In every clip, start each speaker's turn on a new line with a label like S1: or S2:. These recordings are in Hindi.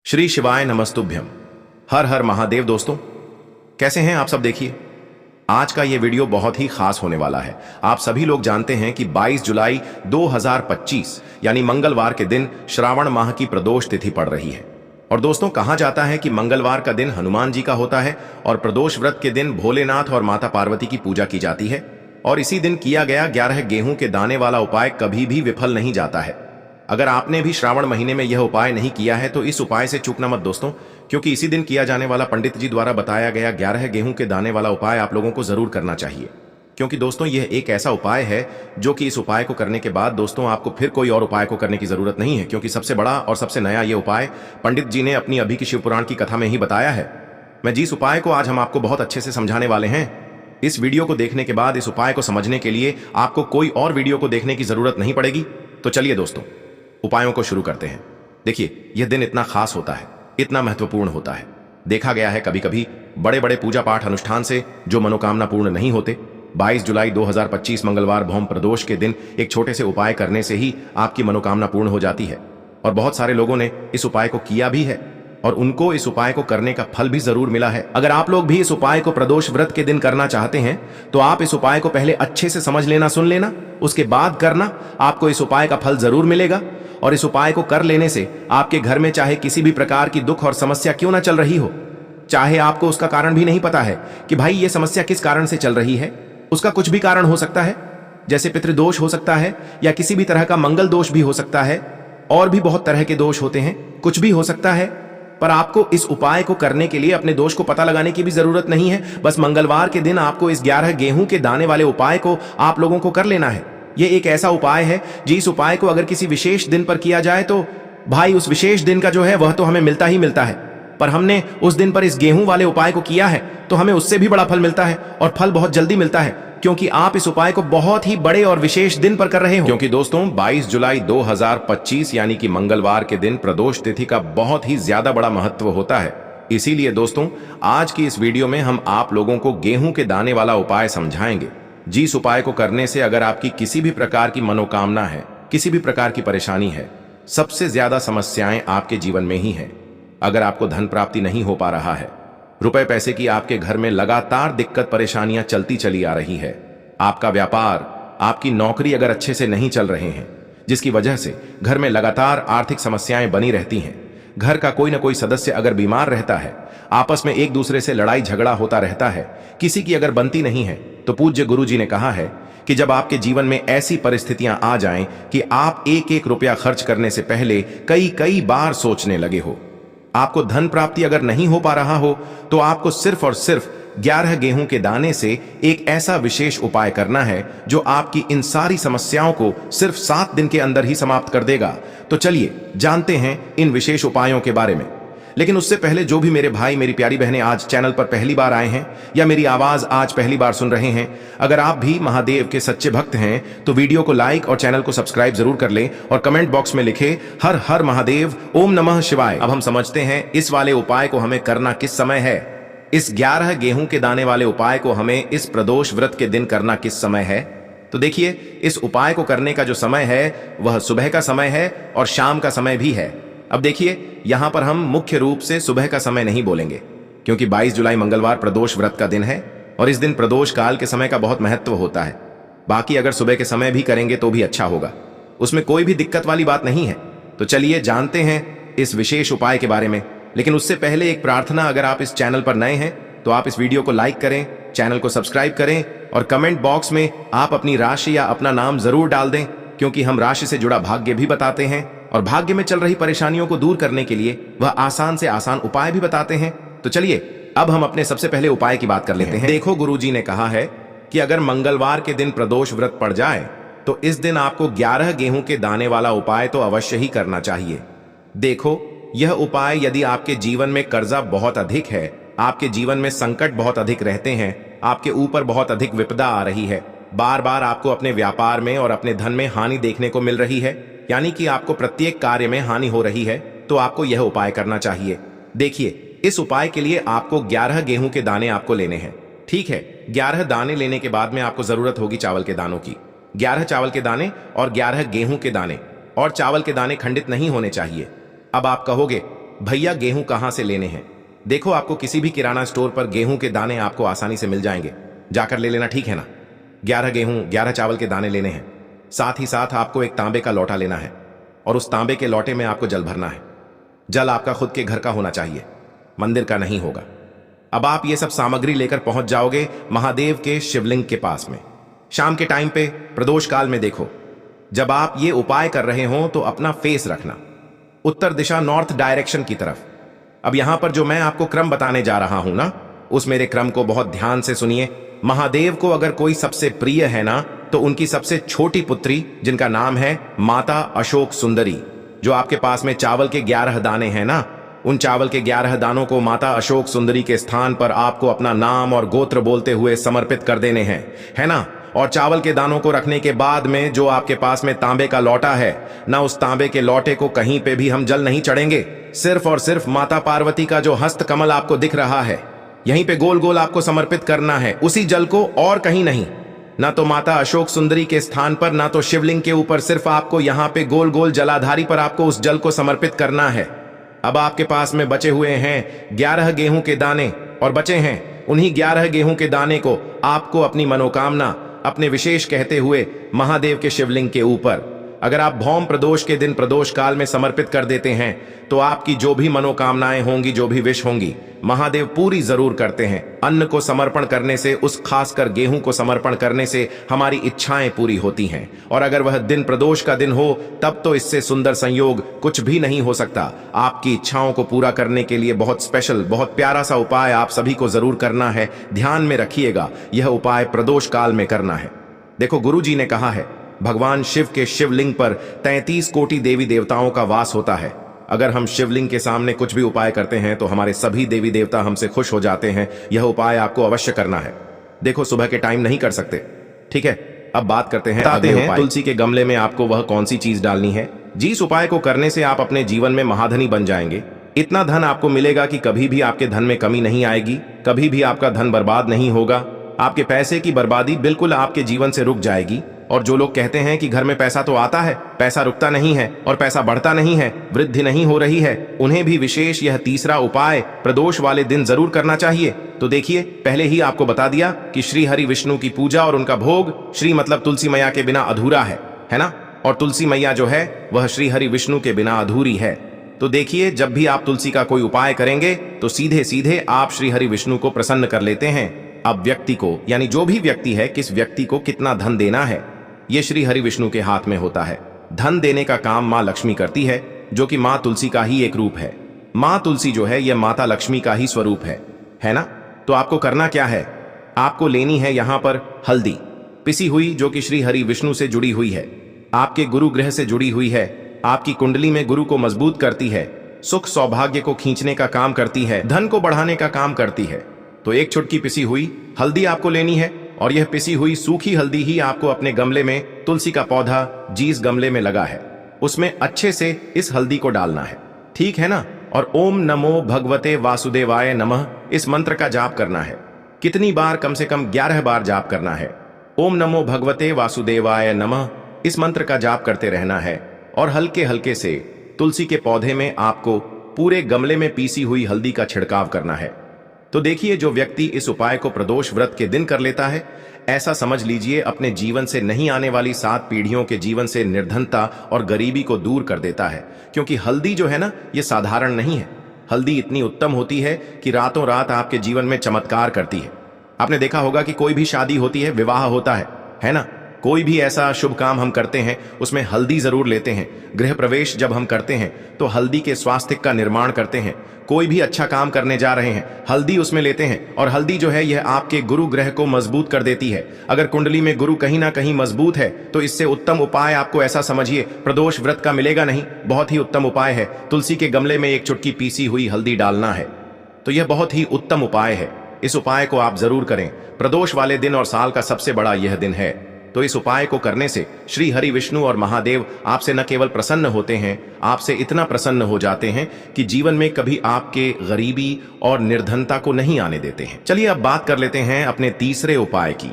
S1: श्री शिवाय नमस्तुभ्यम। हर हर महादेव। दोस्तों कैसे हैं आप सब। देखिए आज का ये वीडियो बहुत ही खास होने वाला है। आप सभी लोग जानते हैं कि 22 जुलाई 2025 यानी मंगलवार के दिन श्रावण माह की प्रदोष तिथि पड़ रही है। और दोस्तों कहा जाता है कि मंगलवार का दिन हनुमान जी का होता है और प्रदोष व्रत के दिन भोलेनाथ और माता पार्वती की पूजा की जाती है। और इसी दिन किया गया 11 गेहूं के दाने वाला उपाय कभी भी विफल नहीं जाता है। अगर आपने भी श्रावण महीने में यह उपाय नहीं किया है तो इस उपाय से चूकना मत दोस्तों, क्योंकि इसी दिन किया जाने वाला पंडित जी द्वारा बताया गया 11 गेहूं के दाने वाला उपाय आप लोगों को जरूर करना चाहिए। क्योंकि दोस्तों यह एक ऐसा उपाय है जो कि इस उपाय को करने के बाद दोस्तों आपको फिर कोई और उपाय को करने की जरूरत नहीं है, क्योंकि सबसे बड़ा और सबसे नया यह उपाय पंडित जी ने अपनी अभी की शिवपुराण की कथा में ही बताया है। मैं जिस उपाय को आज हम आपको बहुत अच्छे से समझाने वाले हैं, इस वीडियो को देखने के बाद इस उपाय को समझने के लिए आपको कोई और वीडियो को देखने की जरूरत नहीं पड़ेगी। तो चलिए दोस्तों उपायों को शुरू करते हैं। देखिए यह दिन इतना खास होता है, इतना महत्वपूर्ण होता है। देखा गया है कभी कभी बड़े बड़े पूजा पाठ अनुष्ठान से जो मनोकामना पूर्ण नहीं होते, 22 जुलाई 2025 मंगलवार भौम प्रदोष के दिन एक छोटे से उपाय करने से ही आपकी मनोकामना पूर्ण हो जाती है। और बहुत सारे लोगों ने इस उपाय को किया भी है और उनको इस उपाय को करने का फल भी जरूर मिला है। अगर आप लोग भी इस उपाय को प्रदोष व्रत के दिन करना चाहते हैं तो आप इस उपाय को पहले अच्छे से समझ लेना, सुन लेना, उसके बाद करना। आपको इस उपाय का फल जरूर मिलेगा। और इस उपाय को कर लेने से आपके घर में चाहे किसी भी प्रकार की दुख और समस्या क्यों ना चल रही हो, चाहे आपको उसका कारण भी नहीं पता है कि भाई ये समस्या किस कारण से चल रही है, उसका कुछ भी कारण हो सकता है, जैसे पितृदोष हो सकता है या किसी भी तरह का मंगल दोष भी हो सकता है, और भी बहुत तरह के दोष होते हैं, कुछ भी हो सकता है। पर आपको इस उपाय को करने के लिए अपने दोष को पता लगाने की भी जरूरत नहीं है। बस मंगलवार के दिन आपको इस 11 गेहूं के दाने वाले उपाय को आप लोगों को कर लेना है। यह एक ऐसा उपाय है जिस उपाय को अगर किसी विशेष दिन पर किया जाए तो भाई उस विशेष दिन का जो है वह तो हमें मिलता ही मिलता है। पर हमने उस दिन पर इस गेहूं वाले उपाय को किया है तो हमें उससे भी बड़ा फल मिलता है, और फल बहुत जल्दी मिलता है, क्योंकि आप इस उपाय को बहुत ही बड़े और विशेष दिन पर कर रहे हो। क्योंकि दोस्तों 22 जुलाई 2025 यानी कि मंगलवार के दिन प्रदोष तिथि का बहुत ही ज्यादा बड़ा महत्व होता है। इसीलिए दोस्तों आज की इस वीडियो में हम आप लोगों को गेहूं के दाने वाला उपाय समझाएंगे, जिस उपाय को करने से अगर आपकी किसी भी प्रकार की मनोकामना है, किसी भी प्रकार की परेशानी है, सबसे ज्यादा समस्याएं आपके जीवन में ही है। अगर आपको धन प्राप्ति नहीं हो पा रहा है, रुपए पैसे की आपके घर में लगातार दिक्कत परेशानियां चलती चली आ रही है, आपका व्यापार, आपकी नौकरी अगर अच्छे से नहीं चल रहे हैं, जिसकी वजह से घर में लगातार आर्थिक समस्याएं बनी रहती हैं, घर का कोई ना कोई सदस्य अगर बीमार रहता है, आपस में एक दूसरे से लड़ाई झगड़ा होता रहता है, किसी की अगर बनती नहीं है, तो पूज्य गुरु जी ने कहा है कि जब आपके जीवन में ऐसी परिस्थितियां आ जाएं कि आप एक एक रुपया खर्च करने से पहले कई कई बार सोचने लगे हो, आपको धन प्राप्ति अगर नहीं हो पा रहा हो, तो आपको सिर्फ और सिर्फ 11 गेहूं के दाने से एक ऐसा विशेष उपाय करना है जो आपकी इन सारी समस्याओं को सिर्फ 7 दिन के अंदर ही समाप्त कर देगा। तो चलिए जानते हैं इन विशेष उपायों के बारे में। लेकिन उससे पहले जो भी मेरे भाई मेरी प्यारी बहनें आज चैनल पर पहली बार आए हैं या मेरी आवाज आज पहली बार सुन रहे हैं, अगर आप भी महादेव के सच्चे भक्त हैं तो वीडियो को लाइक और चैनल को सब्सक्राइब जरूर कर लें और कमेंट बॉक्स में लिखे हर हर महादेव, ओम नमः शिवाय। अब हम समझते हैं इस वाले उपाय को हमें करना किस समय है। इस 11 गेहूं के दाने वाले उपाय को हमें इस प्रदोष व्रत के दिन करना किस समय है। तो देखिए इस उपाय को करने का जो समय है वह सुबह का समय है और शाम का समय भी है। अब देखिए यहां पर हम मुख्य रूप से सुबह का समय नहीं बोलेंगे, क्योंकि 22 जुलाई मंगलवार प्रदोष व्रत का दिन है और इस दिन प्रदोष काल के समय का बहुत महत्व होता है। बाकी अगर सुबह के समय भी करेंगे तो भी अच्छा होगा, उसमें कोई भी दिक्कत वाली बात नहीं है। तो चलिए जानते हैं इस विशेष उपाय के बारे में। लेकिन उससे पहले एक प्रार्थना, अगर आप इस चैनल पर नए हैं तो आप इस वीडियो को लाइक करें, चैनल को सब्सक्राइब करें और कमेंट बॉक्स में आप अपनी राशि या अपना नाम जरूर डाल दें, क्योंकि हम राशि से जुड़ा भाग्य भी बताते हैं और भाग्य में चल रही परेशानियों को दूर करने के लिए वह आसान से आसान उपाय भी बताते हैं। तो चलिए अब हम अपने सबसे पहले उपाय की बात कर लेते हैं। देखो गुरुजी ने कहा है कि अगर मंगलवार के दिन प्रदोष व्रत पड़ जाए तो इस दिन आपको 11 गेहूं के दाने वाला उपाय तो अवश्य ही करना चाहिए। देखो यह उपाय यदि आपके जीवन में कर्जा बहुत अधिक है, आपके जीवन में संकट बहुत अधिक रहते हैं, आपके ऊपर बहुत अधिक विपदा आ रही है, बार बार आपको अपने व्यापार में और अपने धन में हानि देखने को मिल रही है, यानी कि आपको प्रत्येक कार्य में हानि हो रही है, तो आपको यह उपाय करना चाहिए। देखिए इस उपाय के लिए आपको 11 गेहूं के दाने आपको लेने हैं। ठीक है, 11 दाने लेने के बाद में आपको जरूरत होगी चावल के दानों की। 11 चावल के दाने और 11 गेहूं के दाने, और चावल के दाने खंडित नहीं होने चाहिए। अब आप कहोगे भैया गेहूं कहां से लेने हैं? देखो, आपको किसी भी किराना स्टोर पर गेहूं के दाने आपको आसानी से मिल जाएंगे, जाकर ले लेना, ठीक है ना? 11 गेहूं 11 चावल के दाने लेने हैं। साथ ही साथ आपको एक तांबे का लोटा लेना है और उस तांबे के लोटे में आपको जल भरना है। जल आपका खुद के घर का होना चाहिए, मंदिर का नहीं होगा। अब आप ये सब सामग्री लेकर पहुंच जाओगे महादेव के शिवलिंग के पास में। शाम के टाइम पे प्रदोष काल में देखो, जब आप ये उपाय कर रहे हो तो अपना फेस रखना उत्तर दिशा, नॉर्थ डायरेक्शन की तरफ। अब यहां पर जो मैं आपको क्रम बताने जा रहा हूं ना, उस मेरे क्रम को बहुत ध्यान से सुनिए। महादेव को अगर कोई सबसे प्रिय है ना, तो उनकी सबसे छोटी पुत्री, जिनका नाम है माता अशोक सुंदरी, जो आपके पास में चावल के 11 दाने हैं ना, उन चावल के 11 दानों को माता अशोक सुंदरी के स्थान पर आपको अपना नाम और गोत्र बोलते हुए समर्पित कर देने हैं, है ना? और चावल के दानों को रखने के बाद में जो आपके पास में तांबे का लोटा है ना, उस तांबे के लोटे को कहीं पे भी हम जल नहीं चढ़ेंगे। सिर्फ और सिर्फ माता पार्वती का जो हस्त कमल आपको दिख रहा है, यहीं पे गोल गोल आपको समर्पित करना है, उसी जल को, और कहीं नहीं। ना तो माता अशोक सुंदरी के स्थान पर, ना तो शिवलिंग के ऊपर, सिर्फ आपको यहां पे गोल गोल जलाधारी पर आपको उस जल को समर्पित करना है। अब आपके पास में बचे हुए हैं 11 गेहूं के दाने, और बचे हैं उन्हीं 11 गेहूं के दाने को आपको अपनी मनोकामना, अपने विशेष कहते हुए महादेव के शिवलिंग के ऊपर, अगर आप भौम प्रदोष के दिन प्रदोष काल में समर्पित कर देते हैं, तो आपकी जो भी मनोकामनाएं होंगी, जो भी विश होंगी, महादेव पूरी जरूर करते हैं। अन्न को समर्पण करने से, उस खासकर गेहूं को समर्पण करने से हमारी इच्छाएं पूरी होती हैं। और अगर वह दिन प्रदोष का दिन हो, तब तो इससे सुंदर संयोग कुछ भी नहीं हो सकता। आपकी इच्छाओं को पूरा करने के लिए बहुत स्पेशल, बहुत प्यारा सा उपाय आप सभी को जरूर करना है। ध्यान में रखिएगा, यह उपाय प्रदोष काल में करना है। देखो, गुरु जी ने कहा है, भगवान शिव के शिवलिंग पर 33 कोटि देवी देवताओं का वास होता है। अगर हम शिवलिंग के सामने कुछ भी उपाय करते हैं तो हमारे सभी देवी देवता हमसे खुश हो जाते हैं। यह उपाय आपको अवश्य करना है। देखो, सुबह के टाइम नहीं कर सकते, ठीक है? अब बात करते हैं तुलसी के गमले में आपको वह कौन सी चीज डालनी है। जिस उपाय को करने से आप अपने जीवन में महाधनी बन जाएंगे। इतना धन आपको मिलेगा कि कभी भी आपके धन में कमी नहीं आएगी, कभी भी आपका धन बर्बाद नहीं होगा। आपके पैसे की बर्बादी बिल्कुल आपके जीवन से रुक जाएगी। और जो लोग कहते हैं कि घर में पैसा तो आता है, पैसा रुकता नहीं है और पैसा बढ़ता नहीं है, वृद्धि नहीं हो रही है, उन्हें भी विशेष यह तीसरा उपाय प्रदोष वाले दिन जरूर करना चाहिए। तो देखिए, पहले ही आपको बता दिया कि श्री हरि विष्णु की पूजा और उनका भोग, श्री मतलब तुलसी मैया के बिना अधूरा है ना? और तुलसी मैया जो है वह श्री हरि विष्णु के बिना अधूरी है। तो देखिए, जब भी आप तुलसी का कोई उपाय करेंगे तो सीधे सीधे आप श्री हरि विष्णु को प्रसन्न कर लेते हैं। अब व्यक्ति को, यानी जो भी व्यक्ति है, किस व्यक्ति को कितना धन देना है, यह श्री हरि विष्णु के हाथ में होता है। धन देने का काम मां लक्ष्मी करती है, जो कि मां तुलसी का ही एक रूप है। मां तुलसी जो है यह माता लक्ष्मी का ही स्वरूप है ना? तो आपको करना क्या है? आपको लेनी है यहां पर हल्दी पिसी हुई, जो कि श्री हरि विष्णु से जुड़ी हुई है, आपके गुरु ग्रह से जुड़ी हुई है, आपकी कुंडली में गुरु को मजबूत करती है, सुख सौभाग्य को खींचने का काम करती है, धन को बढ़ाने का काम करती है। तो एक चुटकी पिसी हुई हल्दी आपको लेनी है, और यह पिसी हुई सूखी हल्दी ही आपको अपने गमले में, तुलसी का पौधा जिस गमले में लगा है, उसमें अच्छे से इस हल्दी को डालना है, ठीक है ना? और ओम नमो भगवते वासुदेवाय नमः इस मंत्र का जाप करना है। कितनी बार? कम से कम 11 बार जाप करना है। ओम नमो भगवते वासुदेवाय नमः इस मंत्र का जाप करते रहना है। और हल्के हल्के से तुलसी के पौधे में आपको पूरे गमले में पीसी हुई हल्दी का छिड़काव करना है। तो देखिए, जो व्यक्ति इस उपाय को प्रदोष व्रत के दिन कर लेता है, ऐसा समझ लीजिए अपने जीवन से नहीं आने वाली 7 पीढ़ियों के जीवन से निर्धनता और गरीबी को दूर कर देता है। क्योंकि हल्दी जो है ना, ये साधारण नहीं है। हल्दी इतनी उत्तम होती है कि रातों रात आपके जीवन में चमत्कार करती है। आपने देखा होगा कि कोई भी शादी होती है, विवाह होता है ना? कोई भी ऐसा शुभ काम हम करते हैं, उसमें हल्दी जरूर लेते हैं। गृह प्रवेश जब हम करते हैं तो हल्दी के स्वास्थ्य का निर्माण करते हैं। कोई भी अच्छा काम करने जा रहे हैं, हल्दी उसमें लेते हैं। और हल्दी जो है यह आपके गुरु ग्रह को मजबूत कर देती है। अगर कुंडली में गुरु कहीं ना कहीं मजबूत है, तो इससे उत्तम उपाय आपको ऐसा समझिए प्रदोष व्रत का मिलेगा नहीं। बहुत ही उत्तम उपाय है, तुलसी के गमले में एक चुटकी पीसी हुई हल्दी डालना है। तो यह बहुत ही उत्तम उपाय है। इस उपाय को आप जरूर करें। प्रदोष वाले दिन और साल का सबसे बड़ा यह दिन है। तो इस उपाय को करने से श्री हरि विष्णु और महादेव आपसे न केवल प्रसन्न होते हैं, आपसे इतना प्रसन्न हो जाते हैं कि जीवन में कभी आपके गरीबी और निर्धनता को नहीं आने देते हैं। चलिए अब बात कर लेते हैं अपने तीसरे उपाय की,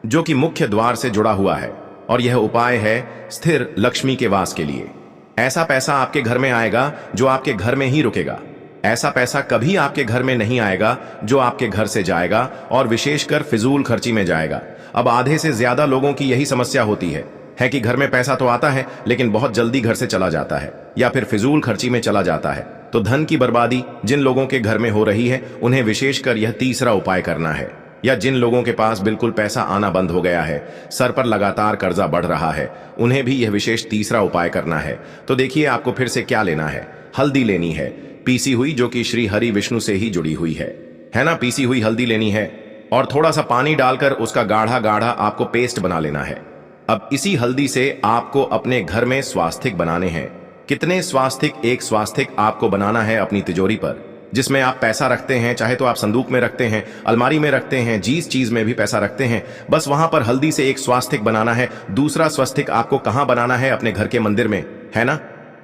S1: जो कि मुख्य द्वार से जुड़ा हुआ है। और यह उपाय है स्थिर लक्ष्मी के वास के लिए। ऐसा पैसा आपके घर में आएगा जो आपके घर में ही रुकेगा। ऐसा पैसा कभी आपके घर में नहीं आएगा जो आपके घर से जाएगा और विशेषकर फिजूल खर्ची में जाएगा। अब आधे से ज्यादा लोगों की यही समस्या होती है कि घर में पैसा तो आता है लेकिन बहुत जल्दी घर से चला जाता है या फिर फिजूल खर्ची में चला जाता है। तो धन की बर्बादी जिन लोगों के घर में हो रही है उन्हें विशेषकर यह तीसरा उपाय करना है। या जिन लोगों के पास बिल्कुल पैसा आना बंद हो गया है, सर पर लगातार कर्जा बढ़ रहा है, उन्हें भी यह विशेष तीसरा उपाय करना है। तो देखिए आपको फिर से क्या लेना है। हल्दी लेनी है, पीसी हुई, जो कि श्री हरि विष्णु से ही जुड़ी हुई है ना। पीसी हुई हल्दी लेनी है और थोड़ा सा पानी डालकर उसका गाढ़ा गाढ़ा आपको पेस्ट बना लेना है। अब इसी हल्दी से आपको अपने घर में स्वास्तिक बनाने हैं। कितने स्वास्तिक? एक स्वास्तिक आपको बनाना है अपनी तिजोरी पर, जिसमें आप पैसा रखते हैं, चाहे तो आप संदूक में रखते हैं, अलमारी में रखते हैं, जिस चीज में भी पैसा रखते हैं, बस वहां पर हल्दी से एक स्वास्तिक बनाना है। दूसरा स्वस्तिक आपको कहां बनाना है? अपने घर के मंदिर में, है ना।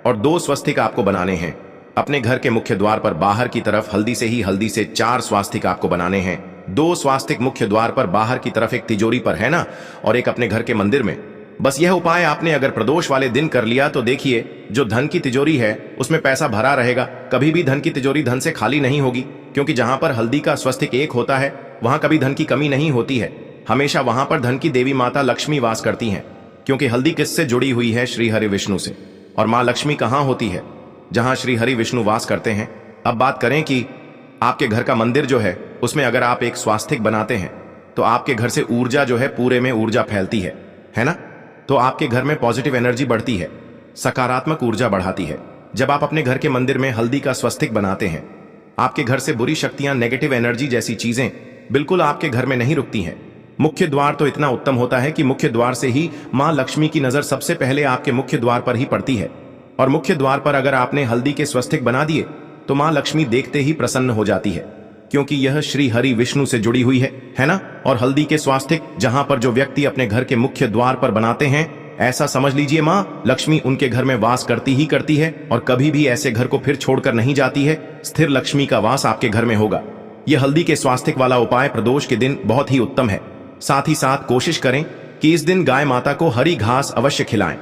S1: और 2 स्वस्तिक आपको बनाने हैं अपने घर के मुख्य द्वार पर बाहर की तरफ। हल्दी से 4 स्वास्तिक आपको बनाने हैं। 2 स्वास्तिक मुख्य द्वार पर बाहर की तरफ, एक तिजोरी पर, है ना, और एक अपने घर के मंदिर में। बस यह उपाय आपने अगर प्रदोष वाले दिन कर लिया तो देखिए जो धन की तिजोरी है उसमें पैसा भरा रहेगा। कभी भी धन की तिजोरी धन से खाली नहीं होगी, क्योंकि जहां पर हल्दी का स्वस्तिक एक होता है वहां कभी धन की कमी नहीं होती है। हमेशा वहां पर धन की देवी माता लक्ष्मी वास करती हैं, क्योंकि हल्दी किससे जुड़ी हुई है? श्री हरि विष्णु से। और मां लक्ष्मी कहां होती है? जहां श्री हरि विष्णु वास करते हैं। अब बात करें कि आपके घर का मंदिर जो है उसमें अगर आप एक स्वास्तिक बनाते हैं तो आपके घर से ऊर्जा जो है पूरे में ऊर्जा फैलती है ना। तो आपके घर में पॉजिटिव एनर्जी बढ़ती है, सकारात्मक ऊर्जा बढ़ाती है। जब आप अपने घर के मंदिर में हल्दी का स्वस्तिक बनाते हैं, आपके घर से बुरी शक्तियां, नेगेटिव एनर्जी जैसी चीजें बिल्कुल आपके घर में नहीं रुकती हैं। मुख्य द्वार तो इतना उत्तम होता है कि मुख्य द्वार से ही मां लक्ष्मी की नजर सबसे पहले आपके मुख्य द्वार पर ही पड़ती है। और मुख्य द्वार पर अगर आपने हल्दी के स्वस्तिक बना दिए तो मां लक्ष्मी देखते ही प्रसन्न हो जाती है, क्योंकि यह श्री हरि विष्णु से जुड़ी हुई है ना। और हल्दी के स्वास्तिक जहां पर जो व्यक्ति अपने घर के मुख्य द्वार पर बनाते हैं, ऐसा समझ लीजिए मां लक्ष्मी उनके घर में वास करती ही करती है और कभी भी ऐसे घर को फिर छोड़कर नहीं जाती है। स्थिर लक्ष्मी का वास आपके घर में होगा। यह हल्दी के स्वास्तिक वाला उपाय प्रदोष के दिन बहुत ही उत्तम है। साथ ही साथ कोशिश करें कि इस दिन गाय माता को हरी घास अवश्य खिलाएं।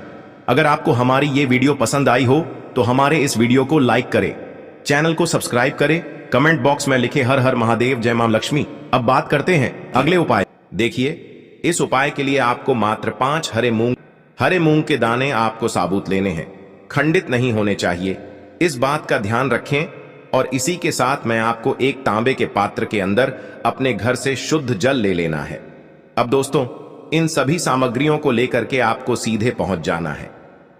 S1: अगर आपको हमारी ये वीडियो पसंद आई हो तो हमारे इस वीडियो को लाइक करें, चैनल को सब्सक्राइब करें, कमेंट बॉक्स में लिखे हर हर महादेव, जय मां लक्ष्मी। अब बात करते हैं अगले उपाय। देखिए इस उपाय के लिए आपको मात्र 5 हरे मूंग के दाने आपको साबुत लेने हैं, खंडित नहीं होने चाहिए। इस बात का ध्यान रखें। और इसी के साथ मैं आपको एक तांबे के पात्र के अंदर अपने घर से शुद्ध जल ले लेना है। अब दोस्तों इन सभी सामग्रियों को लेकर के आपको सीधे पहुंच जाना है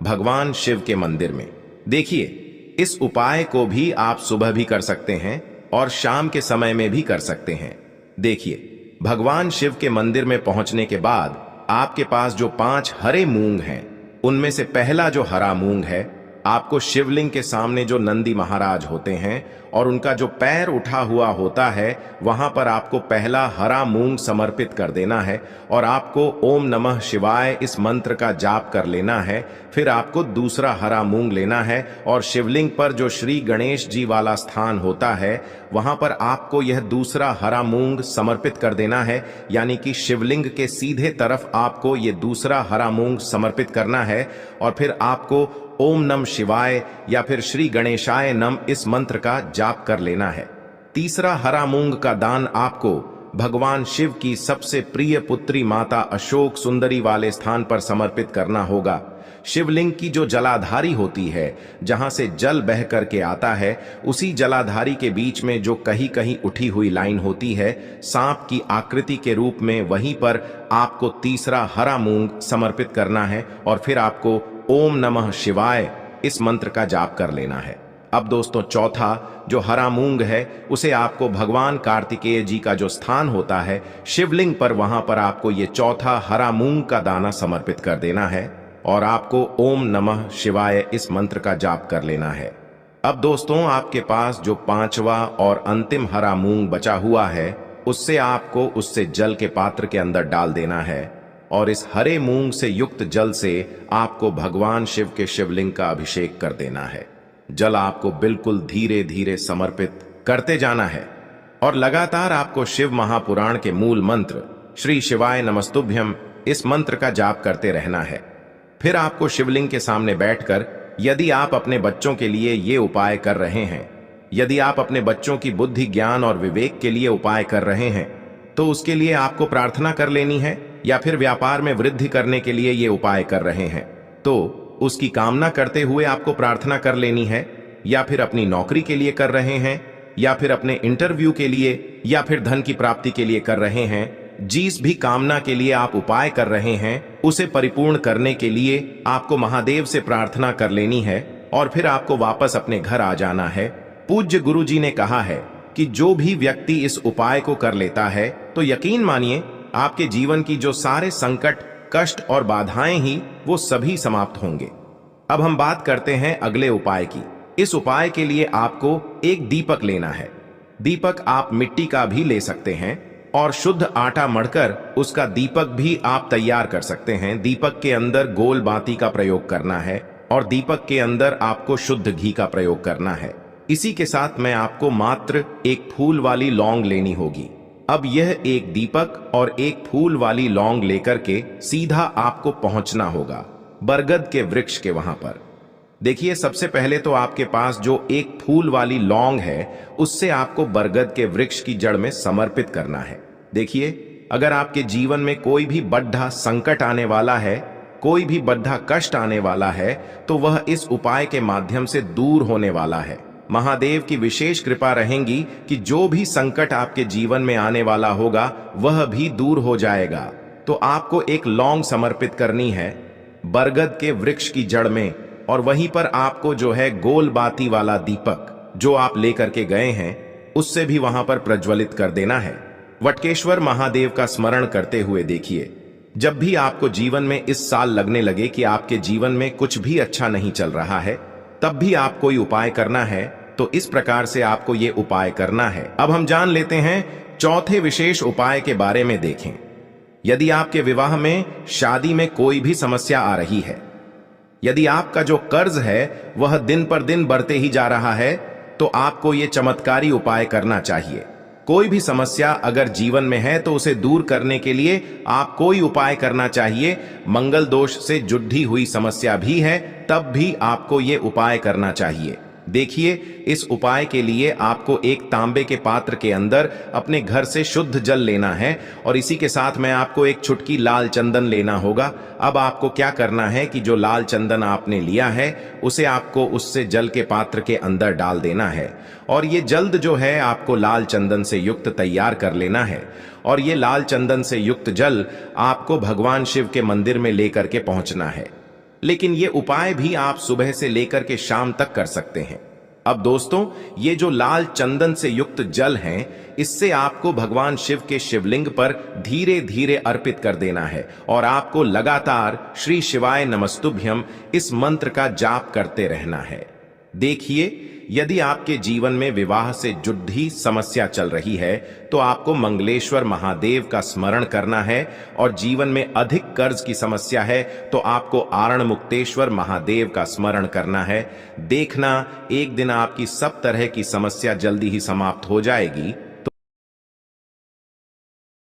S1: भगवान शिव के मंदिर में। देखिए इस उपाय को भी आप सुबह भी कर सकते हैं और शाम के समय में भी कर सकते हैं। देखिए भगवान शिव के मंदिर में पहुंचने के बाद आपके पास जो 5 हरे मूंग हैं, उनमें से पहला जो हरा मूंग है, आपको शिवलिंग के सामने जो नंदी महाराज होते हैं और उनका जो पैर उठा हुआ होता है, वहां पर आपको पहला हरा मूंग समर्पित कर देना है और आपको ओम नमः शिवाय इस मंत्र का जाप कर लेना है। फिर आपको दूसरा हरा मूंग लेना है और शिवलिंग पर जो श्री गणेश जी वाला स्थान होता है, वहां पर आपको यह दूसरा हरा मूंग समर्पित कर देना है। यानी कि शिवलिंग के सीधे तरफ आपको यह दूसरा हरा मूंग समर्पित करना है और फिर आपको ओम नम शिवाय या फिर श्री गणेशाय नम इस मंत्र का जाप कर लेना है। तीसरा हरा मूंग का दान आपको भगवान शिव की सबसे प्रिय पुत्री माता अशोक सुंदरी वाले स्थान पर समर्पित करना होगा। शिवलिंग की जो जलाधारी होती है, जहां से जल बह करके आता है, उसी जलाधारी के बीच में जो कहीं कहीं उठी हुई लाइन होती है सांप की आकृति के रूप में, वहीं पर आपको तीसरा हरा मूंग समर्पित करना है और फिर आपको ओम नमः शिवाय इस मंत्र का जाप कर लेना है। अब दोस्तों चौथा जो हरा मूंग है उसे आपको भगवान कार्तिकेय जी का जो स्थान होता है शिवलिंग पर, वहां पर आपको ये चौथा हरा मूंग का दाना समर्पित कर देना है और आपको ओम नमः शिवाय इस मंत्र का जाप कर लेना है। अब दोस्तों आपके पास जो 5वां और अंतिम हरा मूंग बचा हुआ है, उससे आपको उससे जल के पात्र के अंदर डाल देना है और इस हरे मूंग से युक्त जल से आपको भगवान शिव के शिवलिंग का अभिषेक कर देना है। जल आपको बिल्कुल धीरे धीरे समर्पित करते जाना है और लगातार आपको शिव महापुराण के मूल मंत्र श्री शिवाय नमस्तुभ्यम इस मंत्र का जाप करते रहना है। फिर आपको शिवलिंग के सामने बैठकर यदि आप अपने बच्चों के लिए ये उपाय कर रहे हैं, यदि आप अपने बच्चों की बुद्धि, ज्ञान और विवेक के लिए उपाय कर रहे हैं, तो उसके लिए आपको प्रार्थना कर लेनी है, या फिर व्यापार में वृद्धि करने के लिए ये उपाय कर रहे हैं तो उसकी कामना करते हुए आपको प्रार्थना कर लेनी है, या फिर अपनी नौकरी के लिए कर रहे हैं, या फिर अपने इंटरव्यू के लिए, या फिर धन की प्राप्ति के लिए कर रहे हैं। जिस भी कामना के लिए आप उपाय कर रहे हैं उसे परिपूर्ण करने के लिए आपको महादेव से प्रार्थना कर लेनी है और फिर आपको वापस अपने घर आ जाना है। पूज्य गुरु जी ने कहा है कि जो भी व्यक्ति इस उपाय को कर लेता है तो यकीन मानिए आपके जीवन की जो सारे संकट, कष्ट और बाधाएं ही वो सभी समाप्त होंगे। अब हम बात करते हैं अगले उपाय की। इस उपाय के लिए आपको एक दीपक लेना है। दीपक आप मिट्टी का भी ले सकते हैं और शुद्ध आटा मढ़कर उसका दीपक भी आप तैयार कर सकते हैं। दीपक के अंदर गोल बाती का प्रयोग करना है और दीपक के अंदर आपको शुद्ध घी का प्रयोग करना है। इसी के साथ मैं आपको मात्र एक फूल वाली लौंग लेनी होगी। अब यह एक दीपक और एक फूल वाली लौंग लेकर के सीधा आपको पहुंचना होगा बरगद के वृक्ष के वहां पर। देखिए, सबसे पहले तो आपके पास जो एक फूल वाली लौंग है उससे आपको बरगद के वृक्ष की जड़ में समर्पित करना है। देखिए, अगर आपके जीवन में कोई भी बड़ा संकट आने वाला है, कोई भी बड़ा कष्ट आने वाला है, तो वह इस उपाय के माध्यम से दूर होने वाला है। महादेव की विशेष कृपा रहेगी कि जो भी संकट आपके जीवन में आने वाला होगा वह भी दूर हो जाएगा। तो आपको एक लौंग समर्पित करनी है बरगद के वृक्ष की जड़ में, और वहीं पर आपको जो है गोल बाती वाला दीपक जो आप लेकर के गए हैं उससे भी वहां पर प्रज्वलित कर देना है। वटकेश्वर महादेव का स्मरण करते हुए देखिए, जब भी आपको जीवन में इस साल लगने लगे कि आपके जीवन में कुछ भी अच्छा नहीं चल रहा है, तब भी आप कोई उपाय करना है तो इस प्रकार से आपको ये उपाय करना है। अब हम जान लेते हैं चौथे विशेष उपाय के बारे में। देखें, यदि आपके विवाह में, शादी में कोई भी समस्या आ रही है, यदि आपका जो कर्ज है वह दिन पर दिन बढ़ते ही जा रहा है, तो आपको ये चमत्कारी उपाय करना चाहिए। कोई भी समस्या अगर जीवन में है तो उसे दूर करने के लिए आप कोई उपाय करना चाहिए। मंगल दोष से जुड़ी हुई समस्या भी है तब भी आपको ये उपाय करना चाहिए। देखिए, इस उपाय के लिए आपको एक तांबे के पात्र के अंदर अपने घर से शुद्ध जल लेना है और इसी के साथ में आपको एक चुटकी लाल चंदन लेना होगा। अब आपको क्या करना है कि जो लाल चंदन आपने लिया है उसे आपको उससे जल के पात्र के अंदर डाल देना है और ये जल्द जो है आपको लाल चंदन से युक्त तैयार कर लेना है। और ये लाल चंदन से युक्त जल आपको भगवान शिव के मंदिर में लेकर के पहुंचना है। लेकिन ये उपाय भी आप सुबह से लेकर के शाम तक कर सकते हैं। अब दोस्तों, ये जो लाल चंदन से युक्त जल है, इससे आपको भगवान शिव के शिवलिंग पर धीरे धीरे अर्पित कर देना है और आपको लगातार श्री शिवाय नमस्तुभ्यम इस मंत्र का जाप करते रहना है। देखिए, यदि आपके जीवन में विवाह से जुड़ी समस्या चल रही है तो आपको मंगलेश्वर महादेव का स्मरण करना है और जीवन में अधिक कर्ज की समस्या है तो आपको आरण मुक्तेश्वर महादेव का स्मरण करना है। देखना, एक दिन आपकी सब तरह की समस्या जल्दी ही समाप्त हो जाएगी।